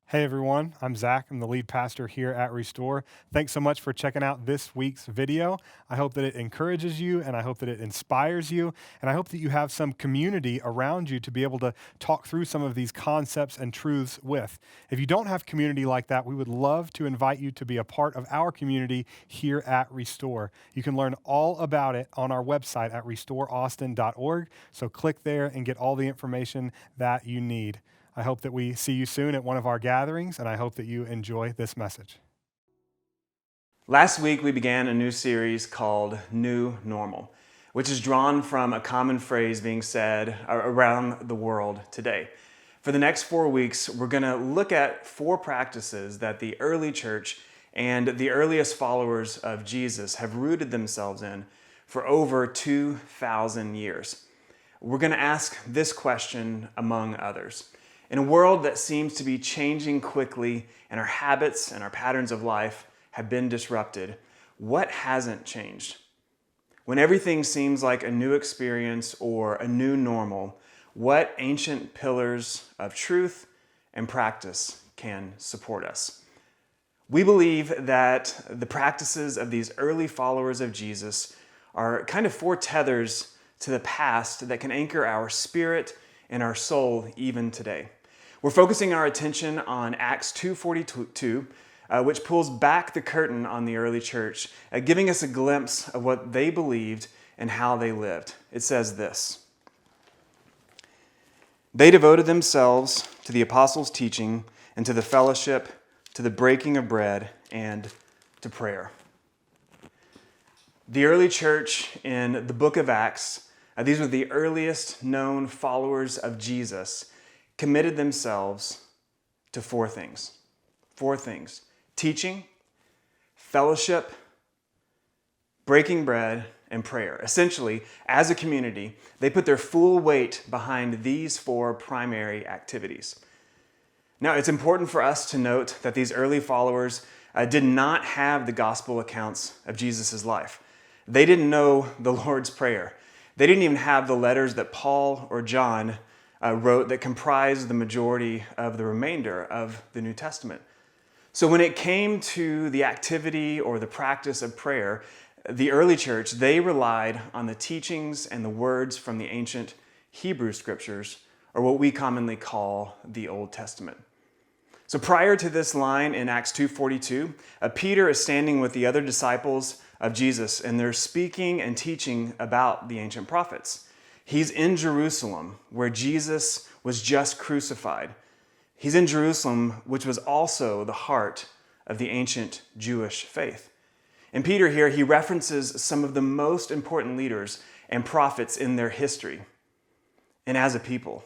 Hey everyone, I'm Zach. I'm the lead pastor here at Restore. Thanks so much for checking out this week's video. I hope that it encourages you and I hope that it inspires you. And I hope that you have some community around you to be able to talk through some of these concepts and truths with. If you don't have community like that, we would love to invite you to be a part of our community here at Restore. You can learn all about it on our website at restoreaustin.org. So click there and get all the information that you need. I hope that we see you soon at one of our gatherings, and I hope that you enjoy this message. Last week, we began a new series called New Normal, which is drawn from a common phrase being said around the world today. For the next 4 weeks, we're going to look at 4 practices that the early church and the earliest followers of Jesus have rooted themselves in for over 2,000 years. We're going to ask this question among others. In a world that seems to be changing quickly and our habits and our patterns of life have been disrupted, what hasn't changed? When everything seems like a new experience or a new normal, what ancient pillars of truth and practice can support us? We believe that the practices of these early followers of Jesus are kind of 4 tethers to the past that can anchor our spirit and our soul even today. We're focusing our attention on Acts 2:42, which pulls back the curtain on the early church, giving us a glimpse of what they believed and how they lived. It says this: "They devoted themselves to the apostles' teaching and to the fellowship, to the breaking of bread, and to prayer." The early church in the book of Acts, these were the earliest known followers of Jesus, committed themselves to 4 things. 4 things: teaching, fellowship, breaking bread, and prayer. Essentially, as a community, they put their full weight behind these 4 primary activities. Now, it's important for us to note that these early followers did not have the gospel accounts of Jesus' life. They didn't know the Lord's Prayer. They didn't even have the letters that Paul or John wrote that comprised the majority of the remainder of the New Testament. So when it came to the activity or the practice of prayer, the early church, they relied on the teachings and the words from the ancient Hebrew scriptures, or what we commonly call the Old Testament. So prior to this line in Acts 2:42, Peter is standing with the other disciples of Jesus, and they're speaking and teaching about the ancient prophets. He's in Jerusalem, where Jesus was just crucified. He's in Jerusalem, which was also the heart of the ancient Jewish faith. And Peter here, he references some of the most important leaders and prophets in their history and as a people.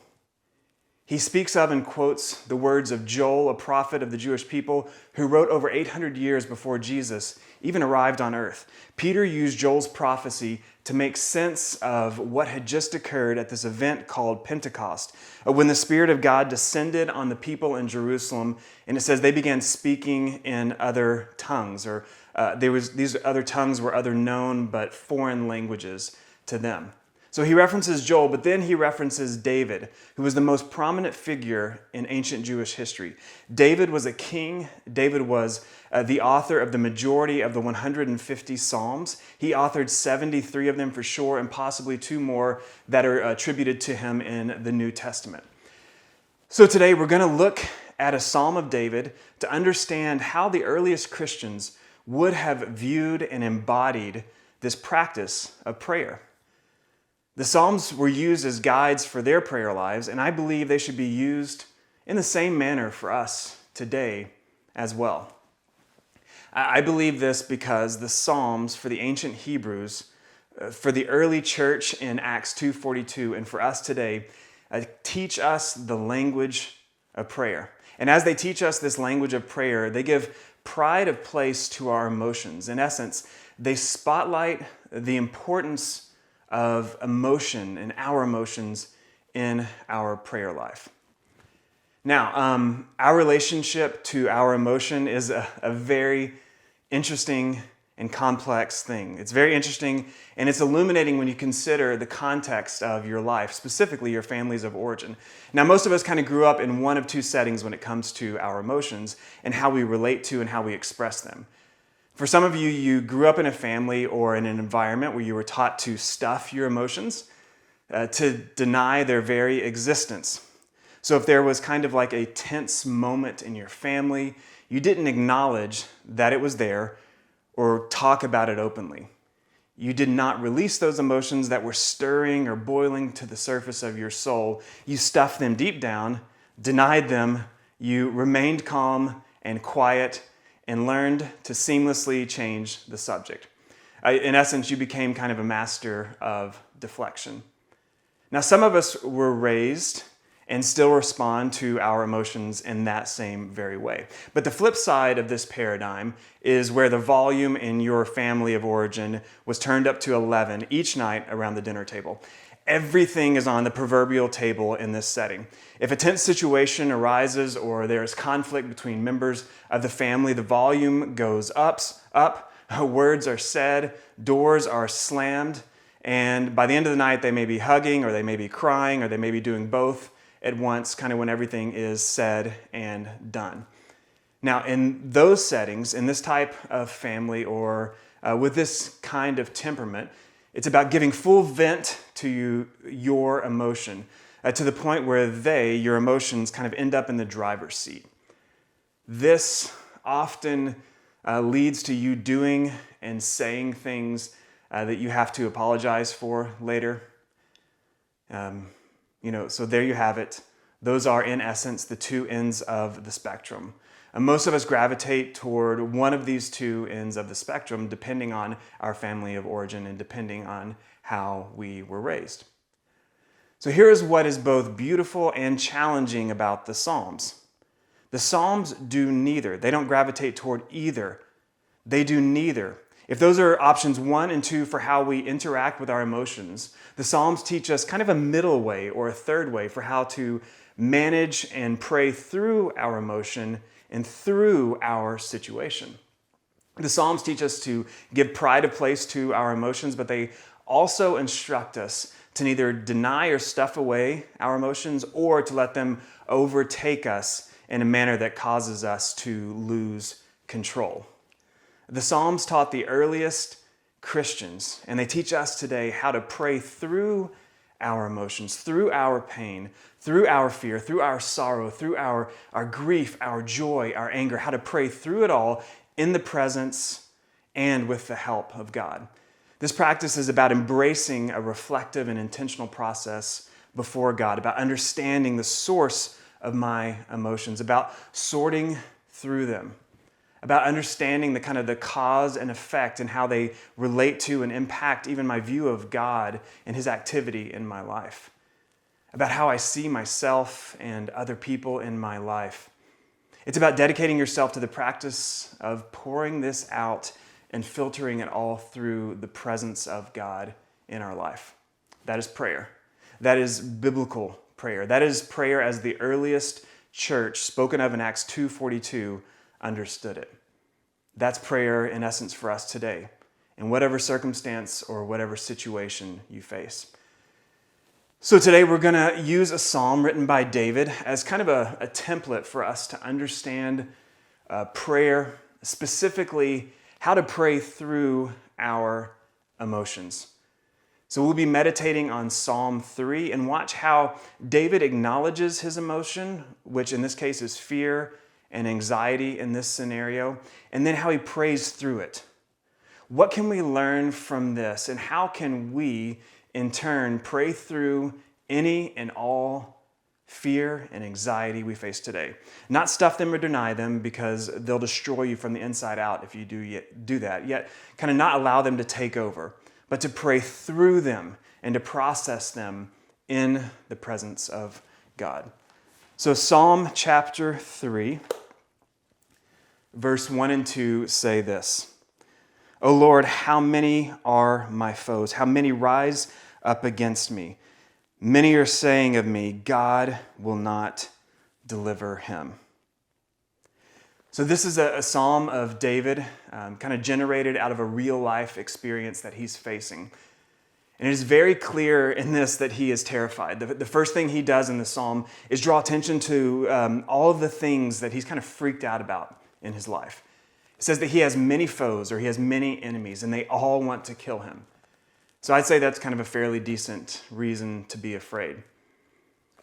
He speaks of and quotes the words of Joel, a prophet of the Jewish people who wrote over 800 years before Jesus even arrived on earth. Peter used Joel's prophecy to make sense of what had just occurred at this event called Pentecost, when the Spirit of God descended on the people in Jerusalem, and it says they began speaking in other tongues, or these other tongues were other known but foreign languages to them. So he references Joel, but then he references David, who was the most prominent figure in ancient Jewish history. David was a king. David was the author of the majority of the 150 Psalms. He authored 73 of them for sure, and possibly 2 more that are attributed to him in the New Testament. So today we're going to look at a Psalm of David to understand how the earliest Christians would have viewed and embodied this practice of prayer. The Psalms were used as guides for their prayer lives, and I believe they should be used in the same manner for us today as well. I believe this because the Psalms for the ancient Hebrews, for the early church in Acts 2:42, and for us today, teach us the language of prayer. And as they teach us this language of prayer, they give pride of place to our emotions. In essence, they spotlight the importance of emotion and our emotions in our prayer life. Now, our relationship to our emotion is a very interesting and complex thing. It's very interesting, and it's illuminating when you consider the context of your life, specifically your families of origin. Now, most of us kind of grew up in one of two settings when it comes to our emotions and how we relate to and how we express them. For some of you, you grew up in a family or in an environment where you were taught to stuff your emotions, to deny their very existence. So if there was kind of like a tense moment in your family, you didn't acknowledge that it was there or talk about it openly. You did not release those emotions that were stirring or boiling to the surface of your soul. You stuffed them deep down, denied them. You remained calm and quiet and learned to seamlessly change the subject. In essence, you became kind of a master of deflection. Now, some of us were raised and still respond to our emotions in that same very way. But the flip side of this paradigm is where the volume in your family of origin was turned up to 11 each night around the dinner table. Everything is on the proverbial table in this setting. If a tense situation arises or there's conflict between members of the family, the volume goes up, words are said, doors are slammed, and by the end of the night, they may be hugging or they may be crying or they may be doing both at once, kind of when everything is said and done. Now, in those settings, in this type of family or with this kind of temperament, it's about giving full vent to your emotion to the point where your emotions, kind of end up in the driver's seat. This often leads to you doing and saying things that you have to apologize for later. So there you have it. Those are, in essence, the two ends of the spectrum. And most of us gravitate toward one of these two ends of the spectrum, depending on our family of origin and depending on how we were raised. So here is what is both beautiful and challenging about the Psalms. The Psalms do neither. They don't gravitate toward either. They do neither. If those are options 1 and 2 for how we interact with our emotions, the Psalms teach us kind of a middle way or a third way for how to manage and pray through our emotion and through our situation. The Psalms teach us to give pride a place to our emotions, but they also instruct us to neither deny or stuff away our emotions or to let them overtake us in a manner that causes us to lose control. The Psalms taught the earliest Christians, and they teach us today how to pray through our emotions, through our pain, through our fear, through our sorrow, through our grief, our joy, our anger, how to pray through it all in the presence and with the help of God. This practice is about embracing a reflective and intentional process before God, about understanding the source of my emotions, about sorting through them, about understanding the cause and effect and how they relate to and impact even my view of God and His activity in my life, about how I see myself and other people in my life. It's about dedicating yourself to the practice of pouring this out and filtering it all through the presence of God in our life. That is prayer. That is biblical prayer. That is prayer as the earliest church, spoken of in Acts 2:42, understood it. That's prayer in essence for us today, in whatever circumstance or whatever situation you face. So today we're going to use a psalm written by David as kind of a template for us to understand prayer, specifically how to pray through our emotions. So we'll be meditating on Psalm 3 and watch how David acknowledges his emotion, which in this case is fear and anxiety in this scenario, and then how he prays through it. What can we learn from this, and how can we, in turn, pray through any and all fear and anxiety we face today? Not stuff them or deny them, because they'll destroy you from the inside out if you do that, yet kind of not allow them to take over, but to pray through them and to process them in the presence of God. So Psalm chapter 3, verse 1 and 2 say this: O Lord, how many are my foes? How many rise up against me? Many are saying of me, God will not deliver him. So this is a psalm of David, kind of generated out of a real life experience that he's facing. And it is very clear in this that he is terrified. The first thing he does in the psalm is draw attention to all of the things that he's kind of freaked out about in his life. It says that he has many foes, or he has many enemies, and they all want to kill him. So I'd say that's kind of a fairly decent reason to be afraid.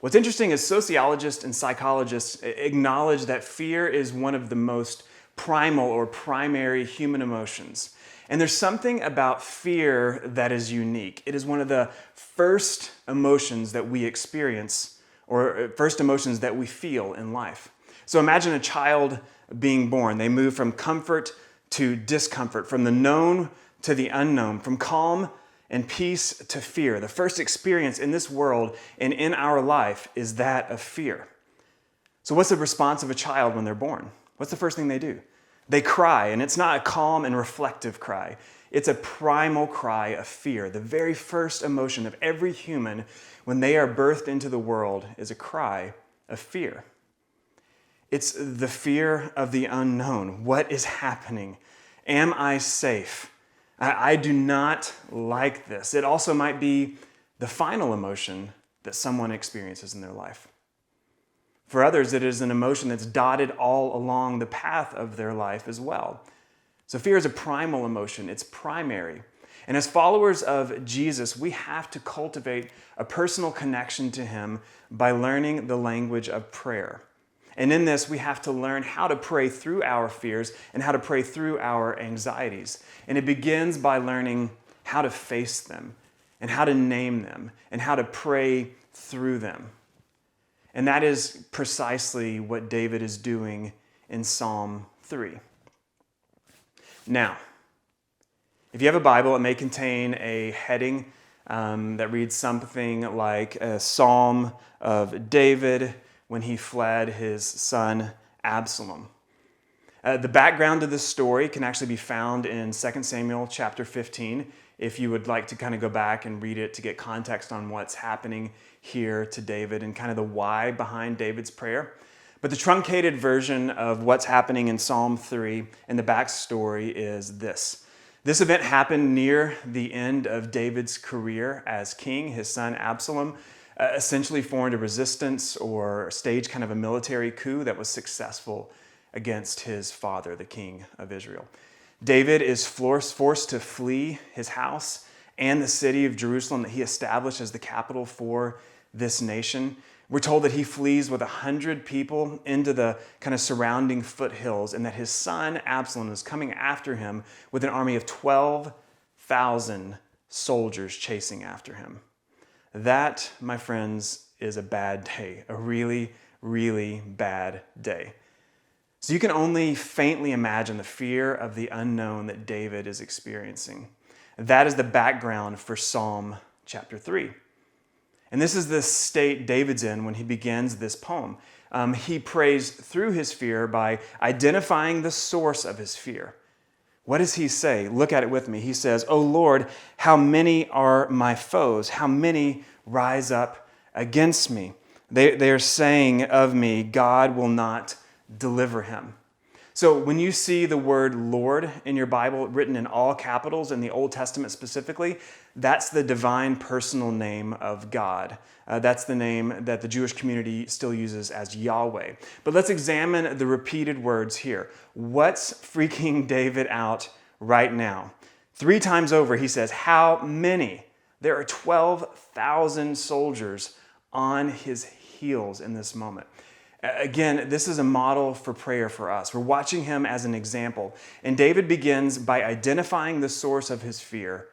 What's interesting is sociologists and psychologists acknowledge that fear is one of the most primal or primary human emotions. And there's something about fear that is unique. It is one of the first emotions that we experience, or first emotions that we feel in life. So imagine a child being born. They move from comfort to discomfort, from the known to the unknown, from calm and peace to fear. The first experience in this world and in our life is that of fear. So what's the response of a child when they're born? What's the first thing they do? They cry, and it's not a calm and reflective cry. It's a primal cry of fear. The very first emotion of every human when they are birthed into the world is a cry of fear. It's the fear of the unknown. What is happening? Am I safe? I do not like this. It also might be the final emotion that someone experiences in their life. For others, it is an emotion that's dotted all along the path of their life as well. So fear is a primal emotion. It's primary. And as followers of Jesus, we have to cultivate a personal connection to him by learning the language of prayer. And in this, we have to learn how to pray through our fears and how to pray through our anxieties. And it begins by learning how to face them and how to name them and how to pray through them. And that is precisely what David is doing in Psalm 3. Now, if you have a Bible, it may contain a heading that reads something like a Psalm of David when he fled his son Absalom. The background to this story can actually be found in 2 Samuel chapter 15, if you would like to kind of go back and read it to get context on what's happening here to David and kind of the why behind David's prayer. But the truncated version of what's happening in Psalm 3 and the backstory is this. This event happened near the end of David's career as king. His son Absalom essentially formed a resistance or staged kind of a military coup that was successful against his father, the king of Israel. David is forced to flee his house and the city of Jerusalem that he established as the capital for this nation. We're told that he flees with 100 people into the kind of surrounding foothills, and that his son Absalom is coming after him with an army of 12,000 soldiers chasing after him. That, my friends, is a bad day, a really, really bad day. So you can only faintly imagine the fear of the unknown that David is experiencing. That is the background for Psalm chapter 3. And this is the state David's in when he begins this poem. He prays through his fear by identifying the source of his fear. What does he say? Look at it with me. He says, "O Lord, how many are my foes? How many rise up against me? They are saying of me, God will not deliver him." So when you see the word Lord in your Bible written in all capitals in the Old Testament specifically, that's the divine personal name of God. That's the name that the Jewish community still uses as Yahweh. But let's examine the repeated words here. What's freaking David out right now? 3 times over he says, how many? There are 12,000 soldiers on his heels in this moment. Again, this is a model for prayer for us. We're watching him as an example. And David begins by identifying the source of his fear.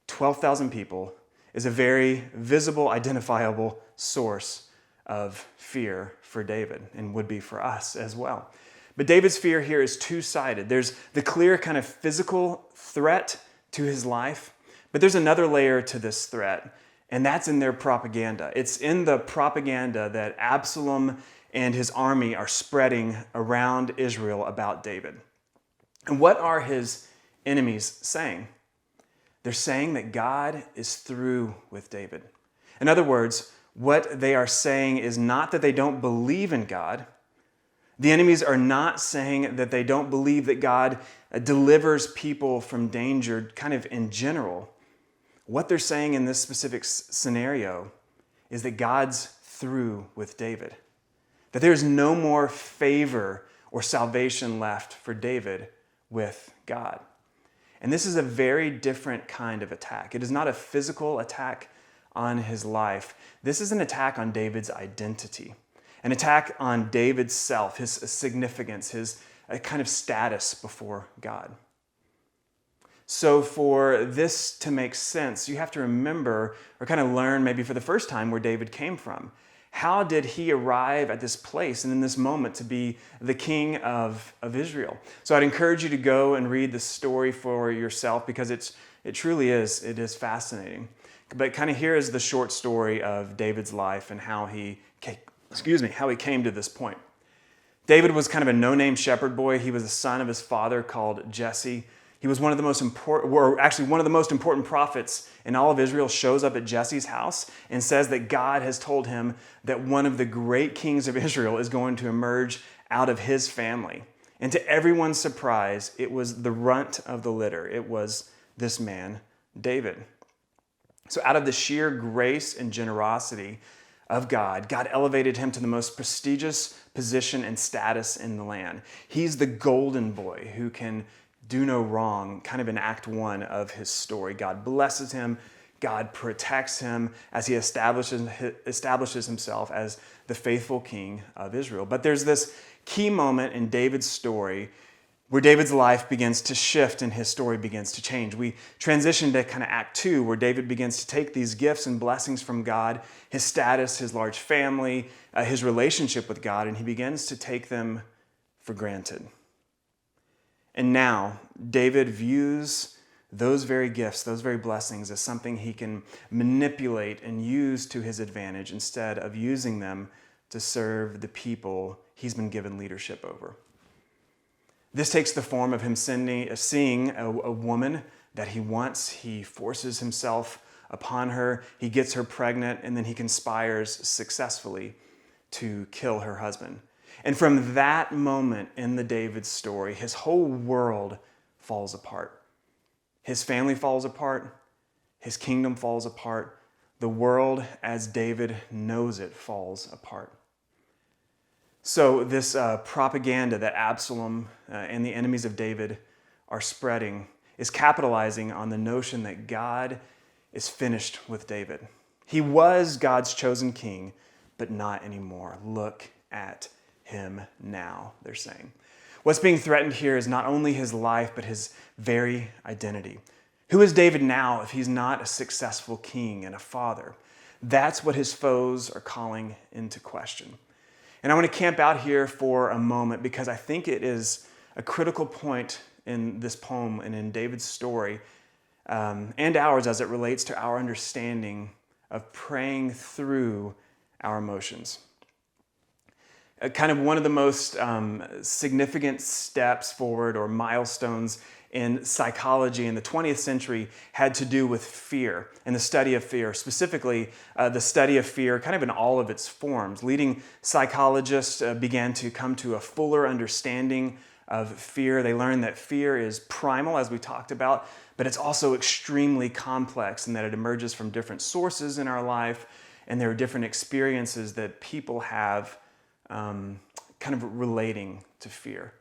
12,000 people is a very visible, identifiable source of fear for David and would be for us as well. But David's fear here is two-sided. There's the clear kind of physical threat to his life, but there's another layer to this threat, and that's in their propaganda. It's in the propaganda that Absalom and his army are spreading around Israel about David. And what are his enemies saying? They're saying that God is through with David. In other words, what they are saying is not that they don't believe in God, The enemies are not saying that they don't believe that God delivers people from danger kind of in general. What they're saying in this specific scenario is that God's through with David, that there's no more favor or salvation left for David with God. And this is a very different kind of attack. It is not a physical attack on his life. This is an attack on David's identity, an attack on David's self, his significance, his kind of status before God. So for this to make sense, you have to remember or kind of learn maybe for the first time where David came from. How did he arrive at this place and in this moment to be the king of Israel? So I'd encourage you to go and read the story for yourself because it truly is fascinating. But kind of here is the short story of David's life and how he came to this point. David was kind of a no-name shepherd boy. He was the son of his father called Jesse. He was one of the most important prophets in all of Israel. Shows up at Jesse's house and says that God has told him that one of the great kings of Israel is going to emerge out of his family. And to everyone's surprise, it was the runt of the litter. It was this man, David. So out of the sheer grace and generosity of God, God elevated him to the most prestigious position and status in the land. He's the golden boy who can do no wrong, kind of in Act 1 of his story. God blesses him. God protects him as he establishes himself as the faithful king of Israel. But there's this key moment in David's story where David's life begins to shift and his story begins to change. We transition to kind of Act 2, where David begins to take these gifts and blessings from God, his status, his large family, his relationship with God, and he begins to take them for granted. And now, David views those very gifts, those very blessings, as something he can manipulate and use to his advantage instead of using them to serve the people he's been given leadership over. This takes the form of him seeing a woman that he wants. He forces himself upon her. He gets her pregnant, and then he conspires successfully to kill her husband. And from that moment in the David story, his whole world falls apart. His family falls apart. His kingdom falls apart. The world, as David knows it, falls apart. So this propaganda that Absalom and the enemies of David are spreading is capitalizing on the notion that God is finished with David. He was God's chosen king, but not anymore. Look at him now, they're saying. What's being threatened here is not only his life, but his very identity. Who is David now if he's not a successful king and a father? That's what his foes are calling into question. And I want to camp out here for a moment because I think it is a critical point in this poem and in David's story and ours as it relates to our understanding of praying through our emotions. Kind of one of the most significant steps forward or milestones in psychology in the 20th century had to do with fear and the study of fear, specifically the study of fear kind of in all of its forms. Leading psychologists began to come to a fuller understanding of fear. They learned that fear is primal, as we talked about, but it's also extremely complex in that it emerges from different sources in our life, and there are different experiences that people have kind of relating to fear.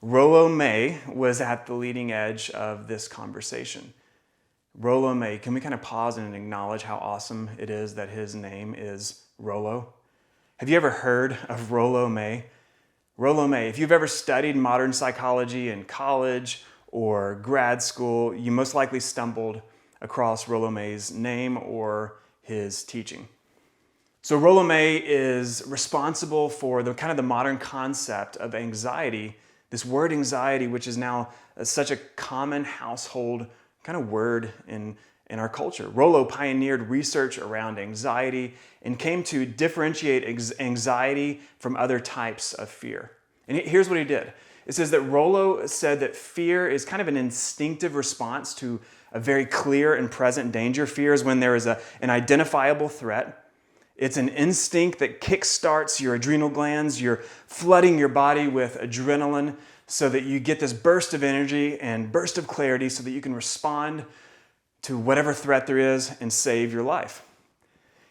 Rollo May was at the leading edge of this conversation. Rollo May, can we kind of pause and acknowledge how awesome it is that his name is Rollo? Have you ever heard of Rollo May? Rollo May, if you've ever studied modern psychology in college or grad school, you most likely stumbled across Rollo May's name or his teaching. So Rollo May is responsible for the kind of the modern concept of anxiety, this word anxiety, which is now such a common household kind of word in our culture. Rollo pioneered research around anxiety and came to differentiate anxiety from other types of fear. And here's what he did. It says that Rollo said that fear is kind of an instinctive response to a very clear and present danger. Fear is when there is an identifiable threat. It's an instinct that kickstarts your adrenal glands. You're flooding your body with adrenaline so that you get this burst of energy and burst of clarity so that you can respond to whatever threat there is and save your life.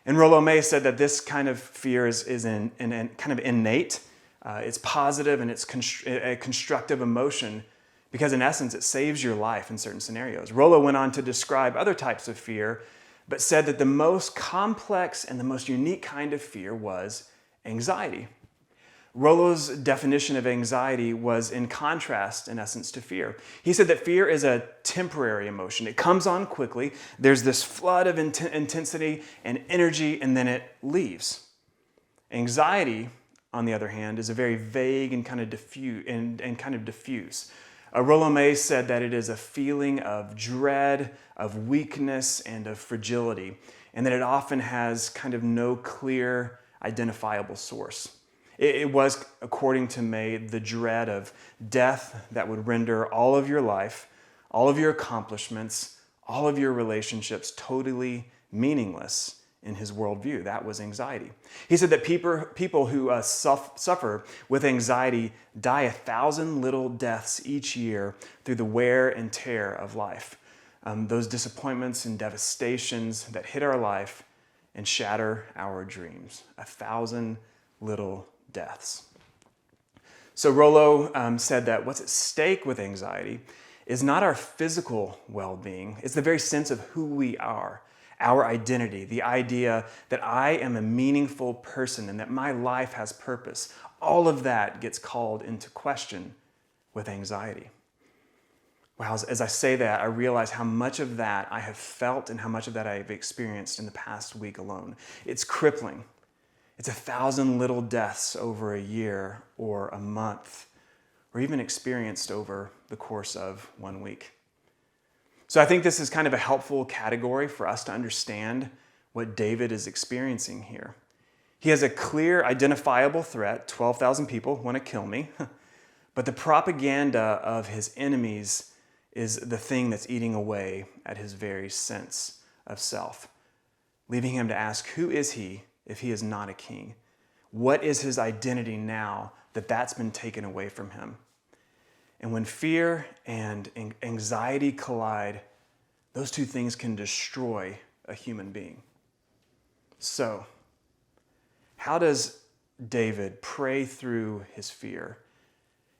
And Rollo May said that this kind of fear is kind of innate. It's positive and it's a constructive emotion because in essence it saves your life in certain scenarios. Rollo went on to describe other types of fear, but said that the most complex and the most unique kind of fear was anxiety. Rollo's definition of anxiety was in contrast, in essence, to fear. He said that fear is a temporary emotion. It comes on quickly. There's this flood of intensity and energy, and then it leaves. Anxiety, on the other hand, is a very vague and kind of diffuse. Rollo May said that it is a feeling of dread, of weakness, and of fragility, and that it often has kind of no clear, identifiable source. It was, according to May, the dread of death that would render all of your life, all of your accomplishments, all of your relationships totally meaningless in his worldview. That was anxiety. He said that people who suffer with anxiety die 1,000 little deaths each year through the wear and tear of life. Those disappointments and devastations that hit our life and shatter our dreams. 1,000 little deaths. So Rollo said that what's at stake with anxiety is not our physical well-being, it's the very sense of who we are, our identity, the idea that I am a meaningful person and that my life has purpose. All of that gets called into question with anxiety. Wow, as I say that, I realize how much of that I have felt and how much of that I have experienced in the past week alone. It's crippling. It's 1,000 little deaths over a year or a month, or even experienced over the course of 1 week. So I think this is kind of a helpful category for us to understand what David is experiencing here. He has a clear, identifiable threat. 12,000 people want to kill me. But the propaganda of his enemies is the thing that's eating away at his very sense of self, leaving him to ask, who is he if he is not a king? What is his identity now that that's been taken away from him? And when fear and anxiety collide, those two things can destroy a human being. So, how does David pray through his fear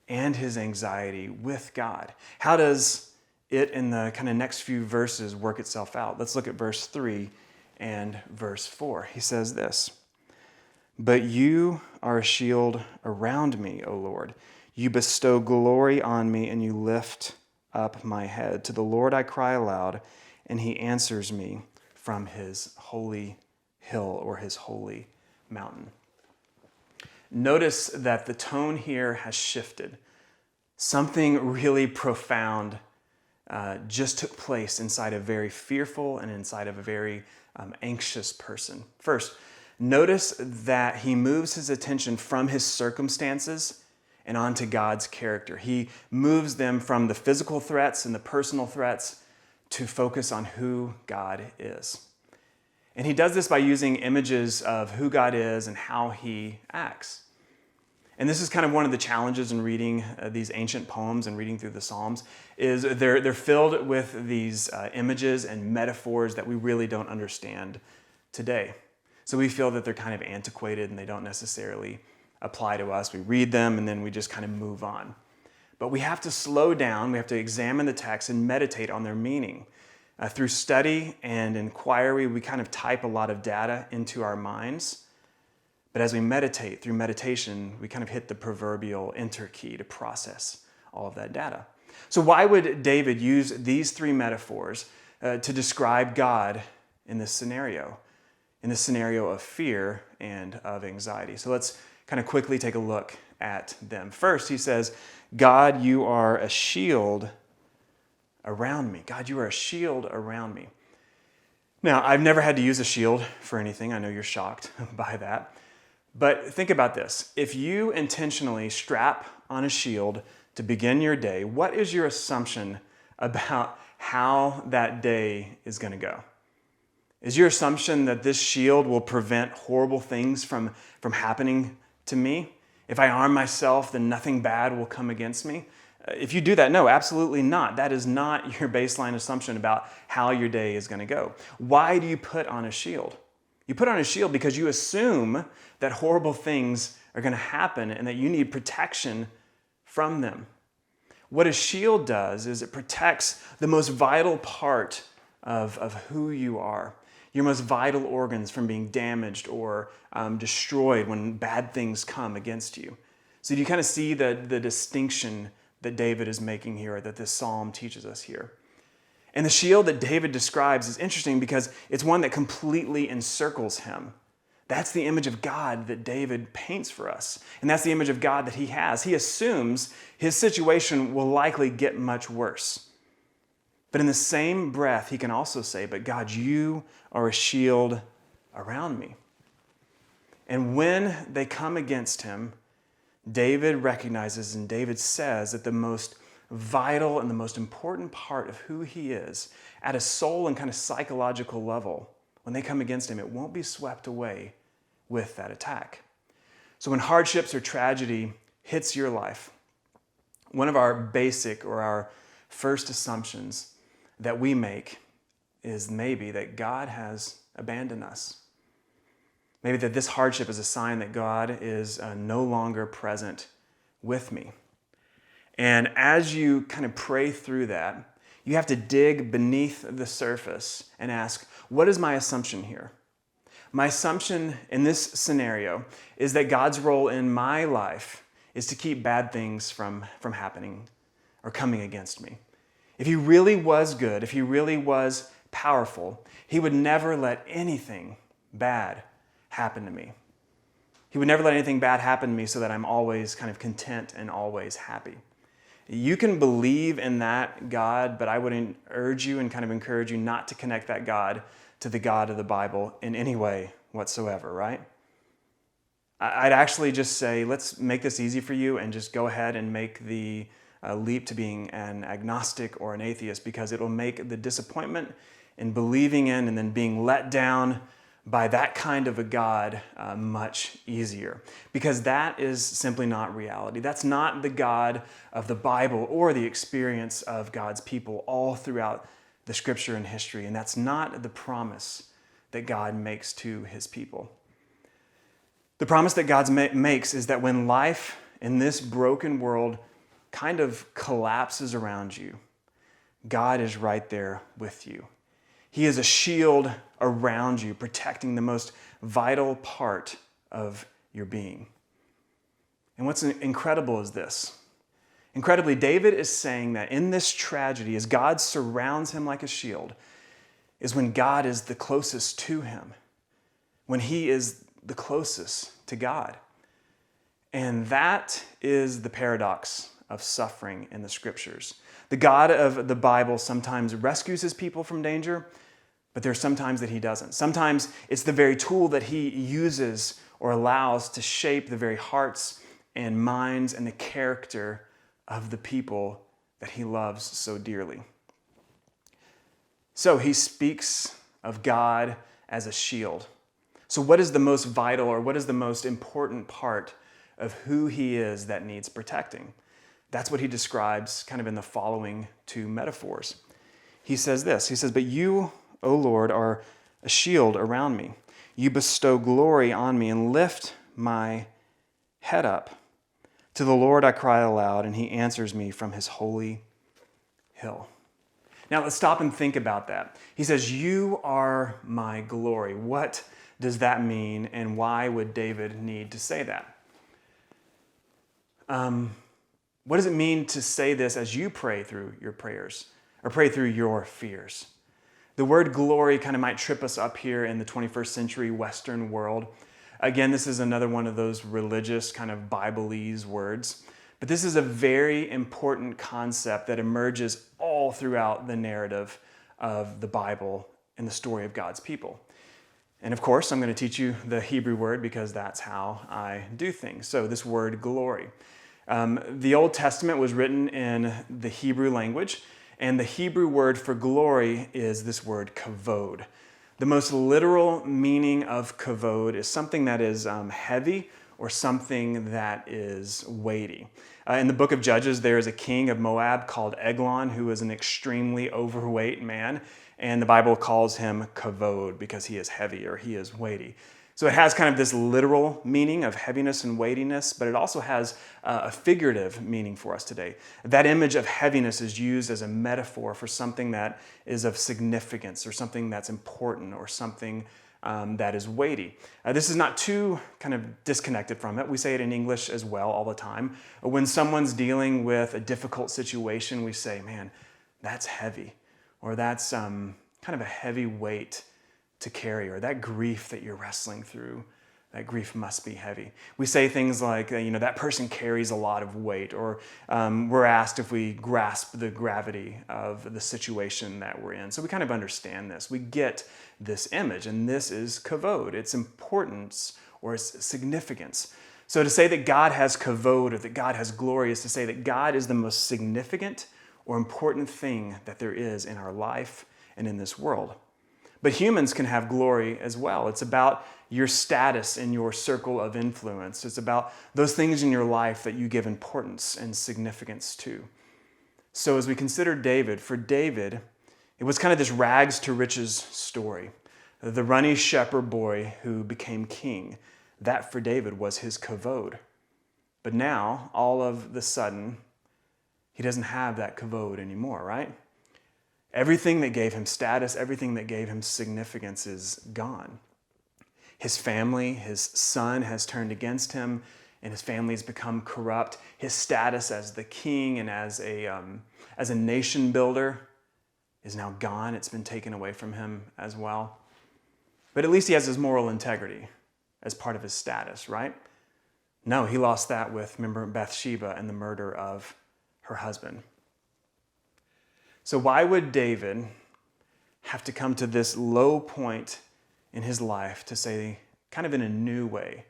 and his anxiety with God? How does it in the kind of next few verses work itself out? Let's look at verse 3 and verse 4. He says this, "But you are a shield around me, O Lord. You bestow glory on me and you lift up my head. To the Lord I cry aloud, and he answers me from his holy hill," or his holy mountain. Notice that the tone here has shifted. Something really profound just took place inside a very fearful and inside of a very anxious person. First, notice that he moves his attention from his circumstances and onto God's character. He moves them from the physical threats and the personal threats to focus on who God is. And he does this by using images of who God is and how he acts. And this is kind of one of the challenges in reading these ancient poems and reading through the Psalms, is they're filled with these images and metaphors that we really don't understand today. So we feel that they're kind of antiquated and they don't necessarily apply to us. We read them and then we just kind of move on. But we have to slow down, we have to examine the text and meditate on their meaning. Through study and inquiry, we kind of type a lot of data into our minds. But as we meditate, through meditation, we kind of hit the proverbial enter key to process all of that data. So why would David use these three metaphors to describe God in this scenario of fear and of anxiety? So let's kind of quickly take a look at them. First, he says, God, you are a shield around me. God, you are a shield around me. Now, I've never had to use a shield for anything. I know you're shocked by that. But think about this. If you intentionally strap on a shield to begin your day, what is your assumption about how that day is going to go? Is your assumption that this shield will prevent horrible things from happening to me? If I arm myself, then nothing bad will come against me? If you do that, no, absolutely not. That is not your baseline assumption about how your day is going to go. Why do you put on a shield? You put on a shield because you assume that horrible things are going to happen and that you need protection from them. What a shield does is it protects the most vital part of who you are, your most vital organs from being damaged or destroyed when bad things come against you. So you kind of see the distinction that David is making here, that this psalm teaches us here. And the shield that David describes is interesting because it's one that completely encircles him. That's the image of God that David paints for us. And that's the image of God that he has. He assumes his situation will likely get much worse. But in the same breath, he can also say, but God, you are a shield around me. And when they come against him, David recognizes and David says that the most vital and the most important part of who he is, at a soul and kind of psychological level, when they come against him, it won't be swept away with that attack. So when hardships or tragedy hits your life, one of our basic or our first assumptions that we make is maybe that God has abandoned us. Maybe that this hardship is a sign that God is no longer present with me. And as you kind of pray through that, you have to dig beneath the surface and ask, what is my assumption here? My assumption in this scenario is that God's role in my life is to keep bad things from happening or coming against me. If he really was good, if he really was powerful, he would never let anything bad happen to me. He would never let anything bad happen to me so that I'm always kind of content and always happy. You can believe in that God, but I would urge you and kind of encourage you not to connect that God to the God of the Bible in any way whatsoever, right? I'd actually just say, let's make this easy for you and just go ahead and make the leap to being an agnostic or an atheist, because it'll make the disappointment in believing in and then being let down by that kind of a God much easier, because that is simply not reality. That's not the God of the Bible or the experience of God's people all throughout the scripture and history, and that's not the promise that God makes to his people. The promise that God makes is that when life in this broken world kind of collapses around you, God is right there with you. He is a shield around you, protecting the most vital part of your being. And what's incredible is this. Incredibly, David is saying that in this tragedy, as God surrounds him like a shield, is when God is the closest to him, when he is the closest to God. And that is the paradox of suffering in the scriptures. The God of the Bible sometimes rescues his people from danger, but there's sometimes that he doesn't. Sometimes it's the very tool that he uses or allows to shape the very hearts and minds and the character of the people that he loves so dearly. So he speaks of God as a shield. So what is the most vital or what is the most important part of who he is that needs protecting? That's what he describes kind of in the following two metaphors. He says this, he says, "But you, O Lord, are a shield around me. You bestow glory on me and lift my head up. To the Lord I cry aloud, and he answers me from his holy hill." Now let's stop and think about that. He says, "You are my glory." What does that mean, and why would David need to say that? What does it mean to say this as you pray through your prayers or pray through your fears? The word glory kind of might trip us up here in the 21st century Western world. Again, this is another one of those religious kind of Bible-ese words. But this is a very important concept that emerges all throughout the narrative of the Bible and the story of God's people. And of course, I'm going to teach you the Hebrew word because that's how I do things. So this word glory. The Old Testament was written in the Hebrew language, and the Hebrew word for glory is this word kavod. The most literal meaning of kavod is something that is heavy or something that is weighty. In the book of Judges, there is a king of Moab called Eglon who is an extremely overweight man, and the Bible calls him kavod because he is heavy or he is weighty. So it has kind of this literal meaning of heaviness and weightiness, but it also has a figurative meaning for us today. That image of heaviness is used as a metaphor for something that is of significance or something that's important or something that is weighty. This is not too kind of disconnected from it. We say it in English as well all the time. When someone's dealing with a difficult situation, we say, man, that's heavy, or that's kind of a heavy weight to carry, or that grief that you're wrestling through, that grief must be heavy. We say things like, that person carries a lot of weight, or we're asked if we grasp the gravity of the situation that we're in. So we kind of understand this. We get this image, and this is kavod, its importance or its significance. So to say that God has kavod or that God has glory is to say that God is the most significant or important thing that there is in our life and in this world. But humans can have glory as well. It's about your status in your circle of influence. It's about those things in your life that you give importance and significance to. So as we consider David, for David, it was kind of this rags to riches story. The ruddy shepherd boy who became king. That for David was his kavod. But now, all of the sudden, he doesn't have that kavod anymore, right? Everything that gave him status, everything that gave him significance is gone. His family, his son has turned against him, and his family has become corrupt. His status as the king and as a nation builder is now gone. It's been taken away from him as well. But at least he has his moral integrity as part of his status, right? No, he lost that with, remember, Bathsheba and the murder of her husband. So why would David have to come to this low point in his life to say, kind of in a new way,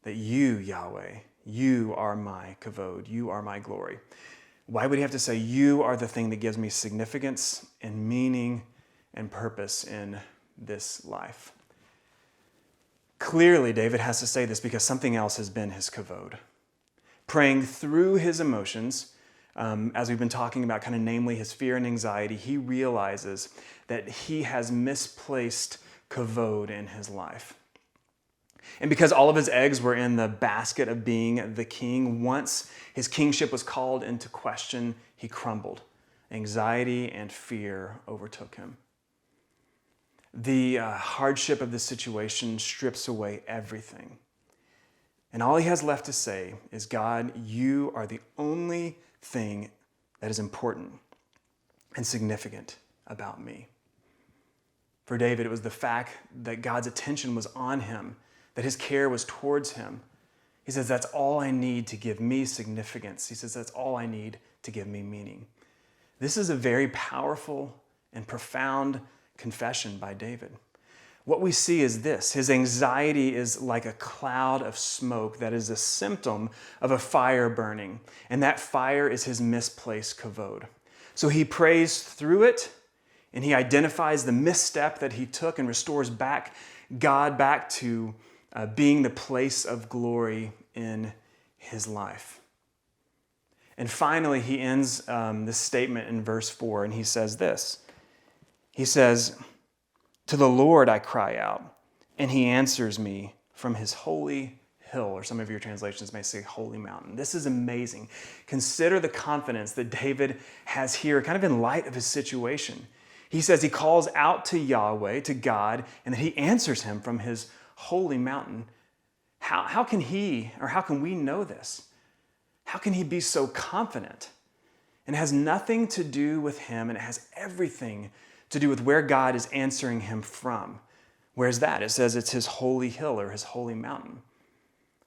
that you, Yahweh, you are my kavod, you are my glory? Why would he have to say, you are the thing that gives me significance and meaning and purpose in this life? Clearly, David has to say this because something else has been his kavod. Praying through his emotions, as we've been talking about, kind of namely his fear and anxiety, he realizes that he has misplaced kavod in his life. And because all of his eggs were in the basket of being the king, once his kingship was called into question, he crumbled. Anxiety and fear overtook him. The hardship of the situation strips away everything. And all he has left to say is, God, you are the only thing that is important and significant about me. For David, it was the fact that God's attention was on him, that his care was towards him. He says, that's all I need to give me significance. He says, that's all I need to give me meaning. This is a very powerful and profound confession by David. What we see is this: his anxiety is like a cloud of smoke that is a symptom of a fire burning, and that fire is his misplaced kavod. So he prays through it, and he identifies the misstep that he took and restores God back to being the place of glory in his life. And finally, he ends this statement in verse 4, and he says this. He says, to the Lord I cry out, and he answers me from his holy hill, or some of your translations may say holy mountain. This is amazing. Consider the confidence that David has here, kind of in light of his situation. He says he calls out to Yahweh, to God, and that he answers him from his holy mountain. How can he, or how can we know this? How can he be so confident? And it has nothing to do with him, and it has everything to do with where God is answering him from. Where's that? It says it's his holy hill or his holy mountain.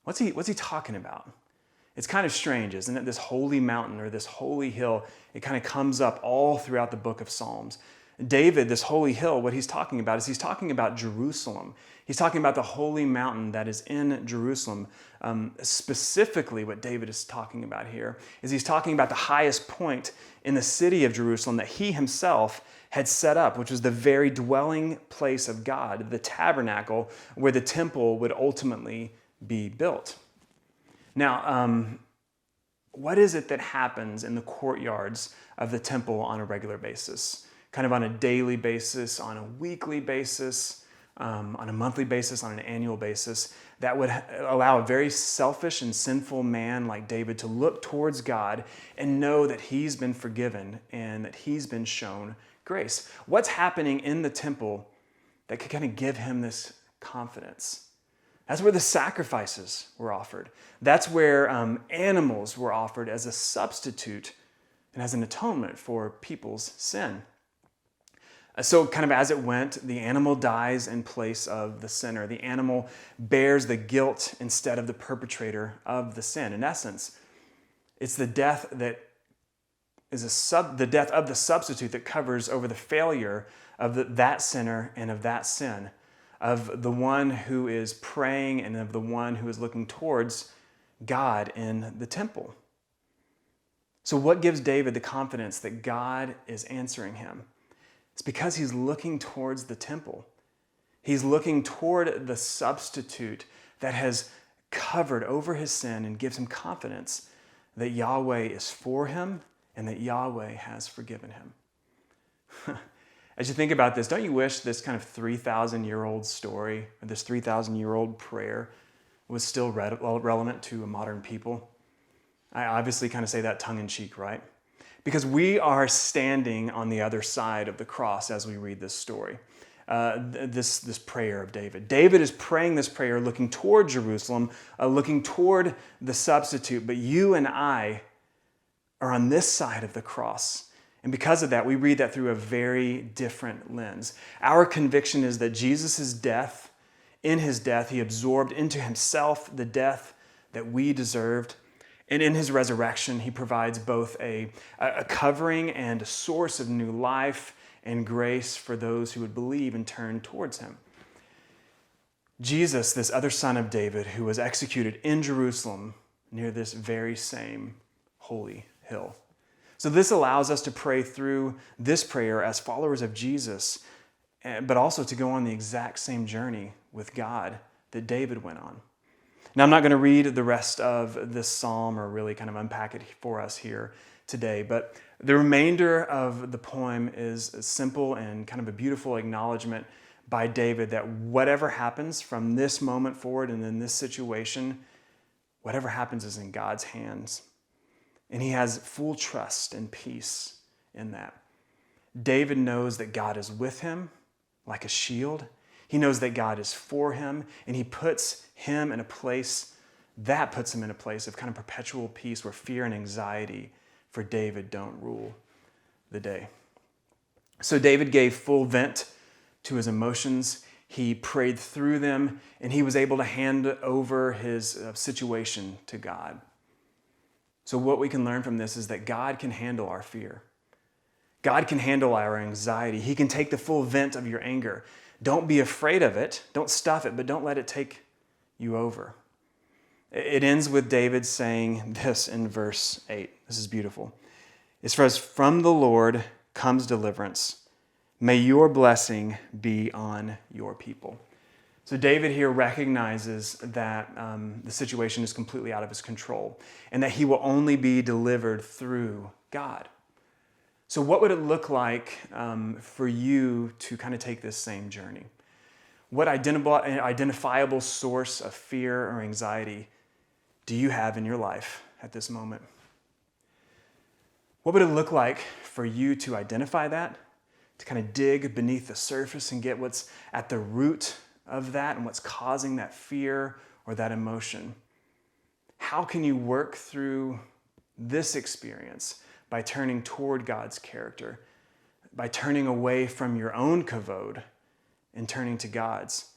What's he talking about? It's kind of strange, isn't it? This holy mountain or this holy hill, it kind of comes up all throughout the book of Psalms. David, this holy hill, what he's talking about is he's talking about Jerusalem. He's talking about the holy mountain that is in Jerusalem. Specifically, what David is talking about here is he's talking about the highest point in the city of Jerusalem that he himself had set up, which was the very dwelling place of God, the tabernacle where the temple would ultimately be built. Now, what is it that happens in the courtyards of the temple on a regular basis? Kind of on a daily basis, on a weekly basis, on a monthly basis, on an annual basis, that would allow a very selfish and sinful man like David to look towards God and know that he's been forgiven and that he's been shown grace. What's happening in the temple that could kind of give him this confidence? That's where the sacrifices were offered. That's where animals were offered as a substitute and as an atonement for people's sin. So kind of as it went, the animal dies in place of the sinner. The animal bears the guilt instead of the perpetrator of the sin. In essence, it's the death that is the death of the substitute that covers over the failure of that sinner and of that sin, of the one who is praying and of the one who is looking towards God in the temple. So what gives David the confidence that God is answering him? It's because he's looking towards the temple. He's looking toward the substitute that has covered over his sin and gives him confidence that Yahweh is for him and that Yahweh has forgiven him. As you think about this, don't you wish this kind of 3,000-year-old story, or this 3,000-year-old prayer was still relevant to modern people? I obviously kind of say that tongue-in-cheek, right? Because we are standing on the other side of the cross as we read this story, this prayer of David. David is praying this prayer looking toward Jerusalem, looking toward the substitute, but you and I are on this side of the cross. And because of that, we read that through a very different lens. Our conviction is that Jesus' death, in his death, he absorbed into himself the death that we deserved. And in his resurrection, he provides both a covering and a source of new life and grace for those who would believe and turn towards him. Jesus, this other son of David, who was executed in Jerusalem near this very same holy hill. So this allows us to pray through this prayer as followers of Jesus, but also to go on the exact same journey with God that David went on. Now, I'm not going to read the rest of this psalm or really kind of unpack it for us here today, but the remainder of the poem is simple and kind of a beautiful acknowledgement by David that whatever happens from this moment forward and in this situation, whatever happens is in God's hands. And he has full trust and peace in that. David knows that God is with him like a shield. He knows that God is for him, and he puts him in a place of kind of perpetual peace where fear and anxiety for David don't rule the day. So David gave full vent to his emotions. He prayed through them, and he was able to hand over his situation to God. So what we can learn from this is that God can handle our fear. God can handle our anxiety. He can take the full vent of your anger. Don't be afraid of it. Don't stuff it, but don't let it take you over. It ends with David saying this in verse 8. This is beautiful. It's for us, from the Lord comes deliverance. May your blessing be on your people. So David here recognizes that the situation is completely out of his control and that he will only be delivered through God. So what would it look like for you to kind of take this same journey? What identifiable source of fear or anxiety do you have in your life at this moment? What would it look like for you to identify that, to kind of dig beneath the surface and get what's at the root of that and what's causing that fear or that emotion? How can you work through this experience by turning toward God's character, by turning away from your own kavod and turning to God's,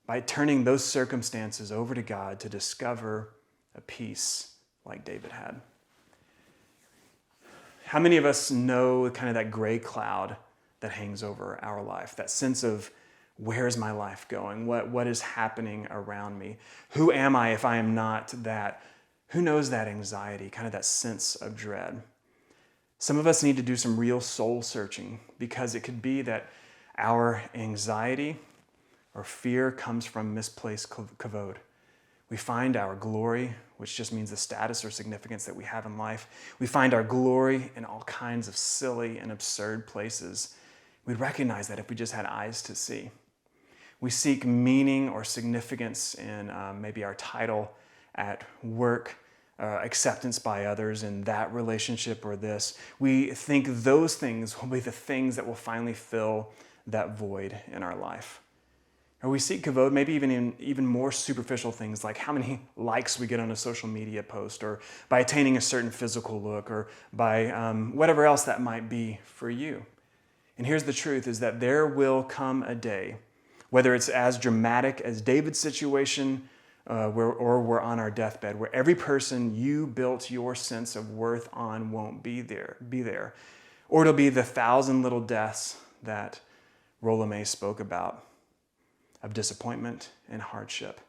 by turning those circumstances over to God to discover a peace like David had? How many of us know kind of that gray cloud that hangs over our life, that sense of where is my life going? What is happening around me? Who am I if I am not that? Who knows that anxiety, kind of that sense of dread? Some of us need to do some real soul searching because it could be that our anxiety or fear comes from misplaced kavod. We find our glory, which just means the status or significance that we have in life. We find our glory in all kinds of silly and absurd places. We recognize that if we just had eyes to see. We seek meaning or significance in maybe our title at work, acceptance by others in that relationship or this. We think those things will be the things that will finally fill that void in our life. Or we seek kavod, maybe even in even more superficial things like how many likes we get on a social media post, or by attaining a certain physical look, or by whatever else that might be for you. And here's the truth, is that there will come a day, whether it's as dramatic as David's situation, or we're on our deathbed, where every person you built your sense of worth on won't be there. Or it'll be the 1,000 little deaths that Rolla May spoke about, of disappointment and hardship.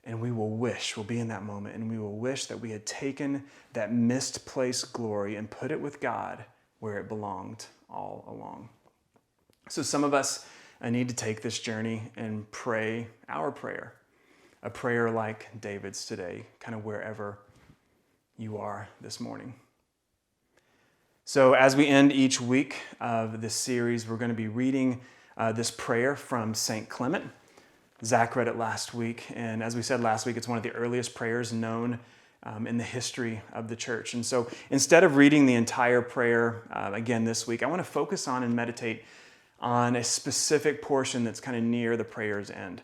And we'll be in that moment, and we will wish that we had taken that misplaced glory and put it with God where it belonged all along. So some of us need to take this journey and pray our prayer, a prayer like David's today, kind of wherever you are this morning. So as we end each week of this series, we're going to be reading this prayer from St. Clement. Zach read it last week, and as we said last week, it's one of the earliest prayers known in the history of the church. And so instead of reading the entire prayer again this week, I want to focus on and meditate on a specific portion that's kind of near the prayer's end.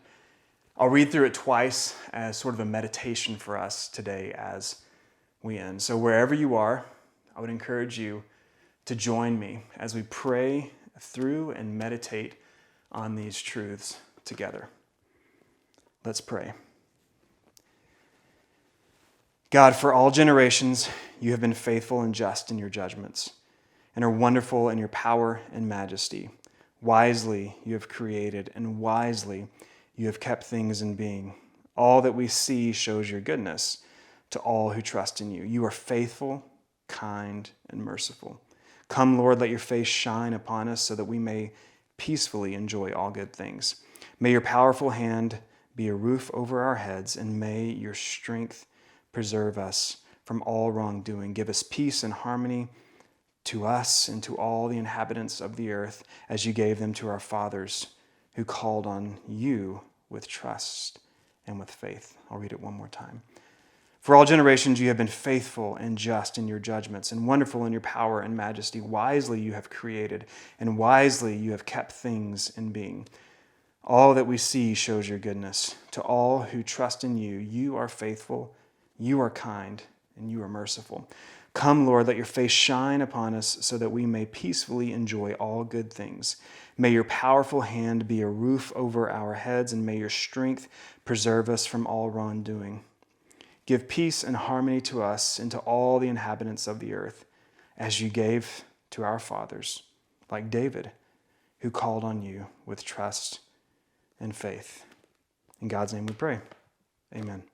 I'll read through it twice as sort of a meditation for us today as we end. So wherever you are, I would encourage you to join me as we pray through and meditate on these truths together. Let's pray. God, for all generations, you have been faithful and just in your judgments, and are wonderful in your power and majesty. Wisely you have created, and wisely you have kept things in being. All that we see shows your goodness to all who trust in you. You are faithful, kind, and merciful. Come, Lord, let your face shine upon us so that we may peacefully enjoy all good things. May your powerful hand be a roof over our heads, and may your strength preserve us from all wrongdoing. Give us peace and harmony to us and to all the inhabitants of the earth, as you gave them to our fathers who called on you with trust and with faith. I'll read it one more time. For all generations you have been faithful and just in your judgments, and wonderful in your power and majesty. Wisely you have created, and wisely you have kept things in being. All that we see shows your goodness. To all who trust in you, you are faithful, you are kind, and you are merciful. Come, Lord, let your face shine upon us so that we may peacefully enjoy all good things. May your powerful hand be a roof over our heads, and may your strength preserve us from all wrongdoing. Give peace and harmony to us and to all the inhabitants of the earth, as you gave to our fathers, like David, who called on you with trust and faith. In God's name we pray. Amen.